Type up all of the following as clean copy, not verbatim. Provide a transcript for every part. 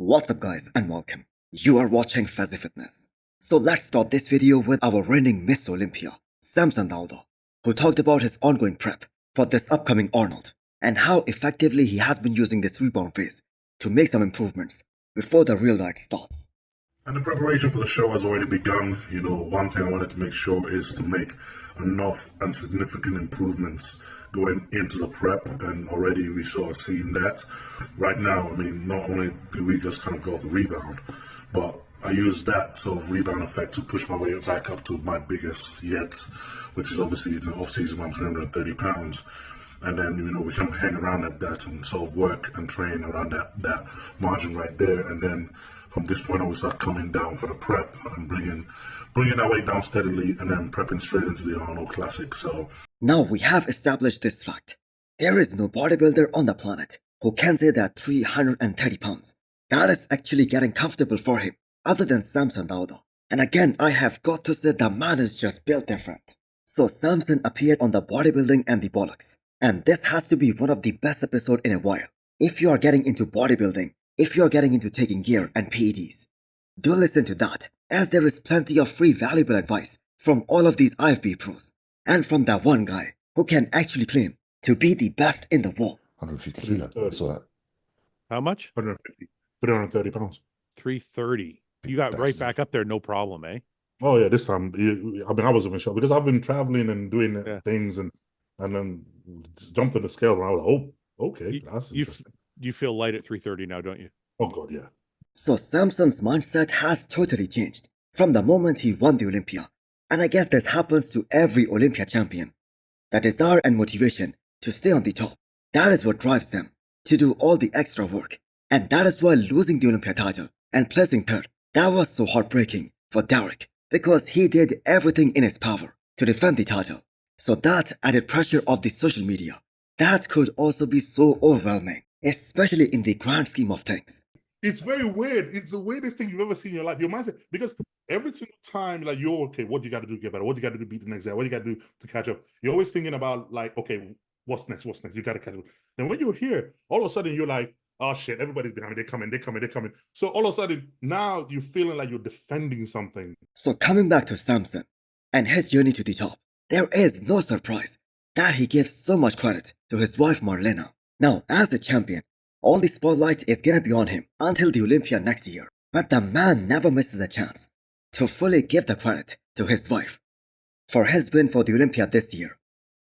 What's up guys and welcome. You are watching Fazi Fitness. So let's start this video with our reigning Miss Olympia, Samson Daoud, who talked about his ongoing prep for this upcoming Arnold and how effectively he has been using this rebound phase to make some improvements before the real diet starts. And the preparation for the show has already begun. One thing I wanted to make sure is to make enough and significant improvements going into the prep, and already we sort of seeing that. Right now, not only do we just kind of go off the rebound, but I use that sort of rebound effect to push my way back up to my biggest yet, which is obviously in the off-season around 330 pounds. And then, we kind of hang around at that and sort of work and train around that margin right there. And then from this point on, we start coming down for the prep and bringing that weight down steadily and then prepping straight into the Arnold Classic. So now we have established this fact. There is no bodybuilder on the planet who can say that 330 pounds, that is actually getting comfortable for him, other than Samson Daoud. And again, I have got to say the man is just built different. So Samson appeared on the Bodybuilding and the Bollocks. And this has to be one of the best episodes in a while. If you are getting into bodybuilding, if you are getting into taking gear and PEDs, do listen to that, as there is plenty of free valuable advice from all of these IFB pros, and from that one guy who can actually claim to be the best in the world. 150 kilo, I saw that. How much? 330 pounds. 330. You got right back up there, no problem, eh? Oh yeah, this time, I was even shocked because I've been traveling and doing things and then jumped to the scale and I was like, oh, okay, that's interesting. You feel light at 330 now, don't you? Oh God, yeah. So Samson's mindset has totally changed from the moment he won the Olympia. And I guess this happens to every Olympia champion. The desire and motivation to stay on the top, that is what drives them to do all the extra work. And that is why losing the Olympia title and placing third, that was so heartbreaking for Derek, because he did everything in his power to defend the title. So that added pressure of the social media, that could also be so overwhelming, especially in the grand scheme of things. It's very weird. It's the weirdest thing you've ever seen in your life. Your mindset, because every single time, like, you're okay, what do you got to do to get better? What do you got to do to beat the next guy? What do you got to do to catch up? You're always thinking about, like, okay, what's next? You got to catch up. And when you're here, all of a sudden you're like, oh shit, everybody's behind me. They're coming. So all of a sudden, now you're feeling like you're defending something. So coming back to Samson and his journey to the top, there is no surprise that he gives so much credit to his wife Marlena. Now, as a champion, all the spotlight is gonna be on him until the Olympia next year. But the man never misses a chance to fully give the credit to his wife for his win for the Olympia this year.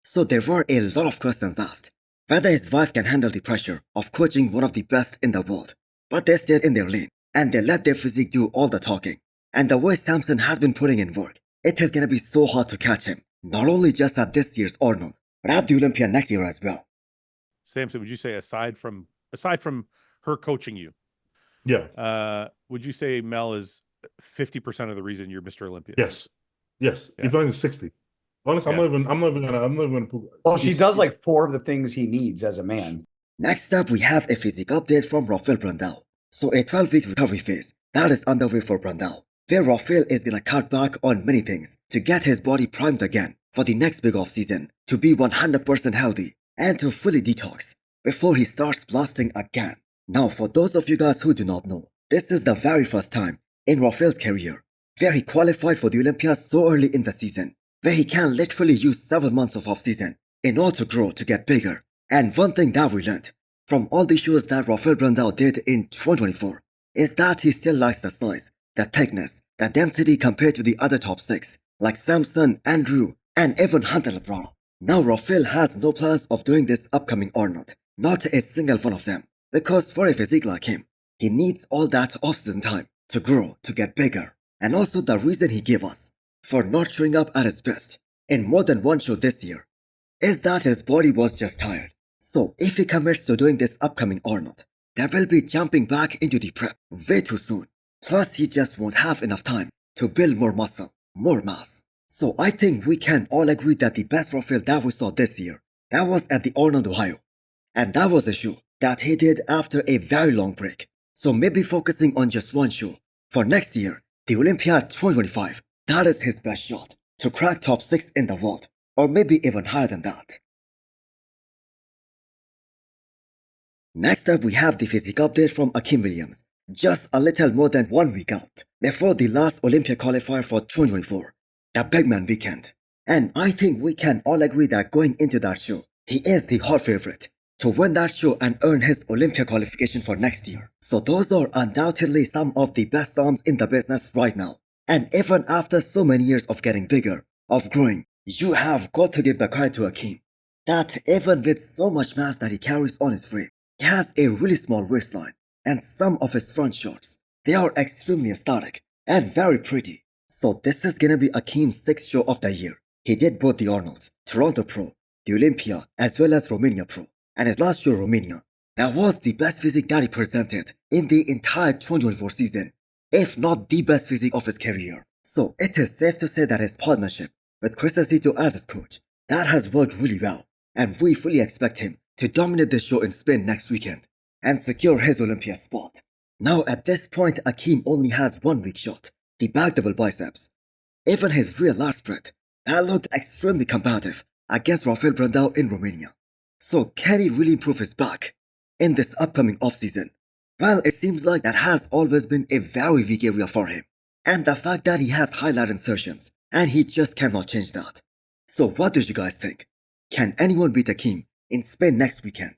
So there were a lot of questions asked whether his wife can handle the pressure of coaching one of the best in the world. But they stayed in their lane and they let their physique do all the talking. And the way Samson has been putting in work, it is gonna be so hard to catch him, not only just at this year's Arnold, but at the Olympia next year as well. Samson, would you say aside from her coaching you, would you say Mel is 50% of the reason you're Mr. Olympia? Yes. If only 60. Honestly, I'm not even gonna put. Well, she does like 4 of the things he needs as a man. Next up, we have a physique update from Rafael Brandao. So a 12-week recovery phase that is underway for Brandao, where Rafael is gonna cut back on many things to get his body primed again for the next big off season, to be 100% healthy and to fully detox before he starts blasting again. Now, for those of you guys who do not know, this is the very first time in Rafael's career where he qualified for the Olympia so early in the season, where he can literally use 7 months of off-season in order to grow to get bigger. And one thing that we learned from all the shows that Rafael Brandao did in 2024 is that he still likes the size, the thickness, the density compared to the other top 6, like Samson, Andrew, and even Hunter LeBron. Now Rafael has no plans of doing this upcoming Arnold, not a single one of them, because for a physique like him, he needs all that off-season time to grow, to get bigger. And also the reason he gave us for not showing up at his best in more than one show this year is that his body was just tired. So if he commits to doing this upcoming Arnold, there will be jumping back into the prep way too soon. Plus he just won't have enough time to build more muscle, more mass. So I think we can all agree that the best Rafael that we saw this year, that was at the Arnold, Ohio. And that was a show that he did after a very long break. So maybe focusing on just one show for next year, the Olympia 2025, that is his best shot to crack top 6 in the world, or maybe even higher than that. Next up, we have the physique update from Akim Williams, just a little more than 1 week out before the last Olympia qualifier for 2024, the Big Man Weekend. And I think we can all agree that going into that show, he is the hot favorite to win that show and earn his Olympia qualification for next year. So those are undoubtedly some of the best arms in the business right now. And even after so many years of getting bigger, of growing, you have got to give the credit to Akim. That even with so much mass that he carries on his frame, he has a really small waistline, and some of his front shots, they are extremely aesthetic and very pretty. So this is gonna be Akim's 6th show of the year. He did both the Arnolds, Toronto Pro, the Olympia, as well as Romania Pro. And his last show, Romania, that was the best physique that he presented in the entire 2024 season, if not the best physique of his career. So it is safe to say that his partnership with Chris Aceto as his coach, that has worked really well, and we fully expect him to dominate the show in Spain next weekend and secure his Olympia spot. Now at this point, Akim only has one weak shot, the back double biceps. Even his rear large spread, that looked extremely combative against Rafael Brandao in Romania. So can he really improve his back in this upcoming offseason? Well, it seems like that has always been a very weak area for him. And the fact that he has highlight insertions, and he just cannot change that. So what do you guys think? Can anyone beat Akim in Spain next weekend?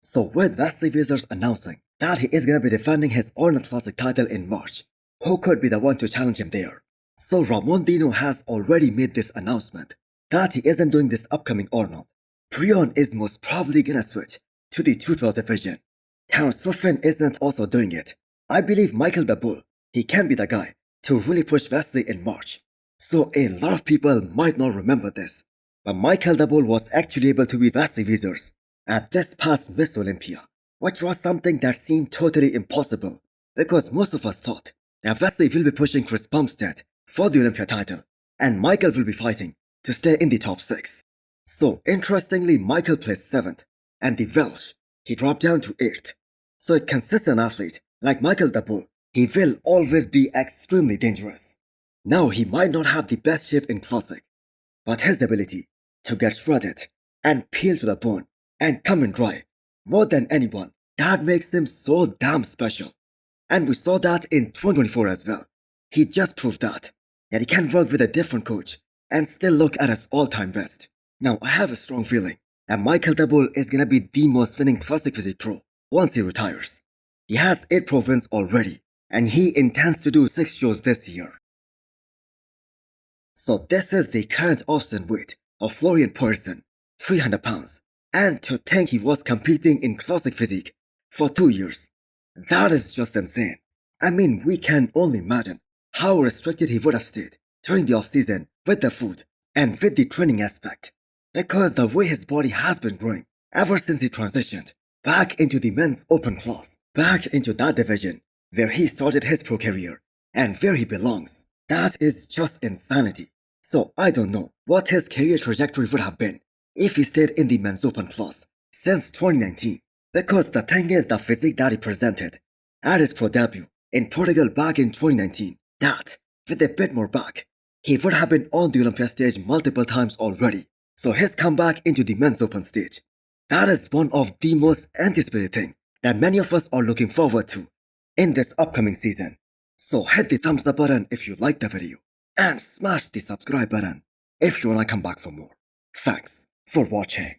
So with Wesley Vissers announcing that he is going to be defending his Arnold Classic title in March, who could be the one to challenge him there? So Ramon Dino has already made this announcement that he isn't doing this upcoming Arnold. Brion is most probably gonna switch to the 212 division. Terence Ruffin isn't also doing it. I believe Michael Daboul, he can be the guy to really push Wesley in March. So a lot of people might not remember this, but Michael Daboul was actually able to beat Wesley Vissers at this past Miss Olympia, which was something that seemed totally impossible because most of us thought that Wesley will be pushing Chris Bumstead for the Olympia title and Michael will be fighting to stay in the top 6. So interestingly, Michael placed 7th and the Welsh, he dropped down to 8th. So a consistent athlete like Michael Daboul, he will always be extremely dangerous. Now he might not have the best shape in Classic, but his ability to get shredded and peel to the bone and come in dry more than anyone, that makes him so damn special. And we saw that in 2024 as well. He just proved that he can work with a different coach and still look at his all-time best. Now I have a strong feeling that Michael Daboul is gonna be the most winning Classic Physique Pro once he retires. He has 8 pro wins already, and he intends to do 6 shows this year. So this is the current off-season weight of Florian person, 300 pounds. And to think he was competing in Classic Physique for 2 years, that is just insane. I mean, we can only imagine how restricted he would have stayed during the off-season with the food and with the training aspect, because the way his body has been growing ever since he transitioned back into the men's open class, back into that division where he started his pro career and where he belongs, that is just insanity. So I don't know what his career trajectory would have been if he stayed in the men's open class since 2019, because the thing is, the physique that he presented at his pro debut in Portugal back in 2019, that with a bit more back, he would have been on the Olympia stage multiple times already. So his comeback into the men's open stage, that is one of the most anticipated things that many of us are looking forward to in this upcoming season. So hit the thumbs up button if you liked the video and smash the subscribe button if you wanna come back for more. Thanks for watching.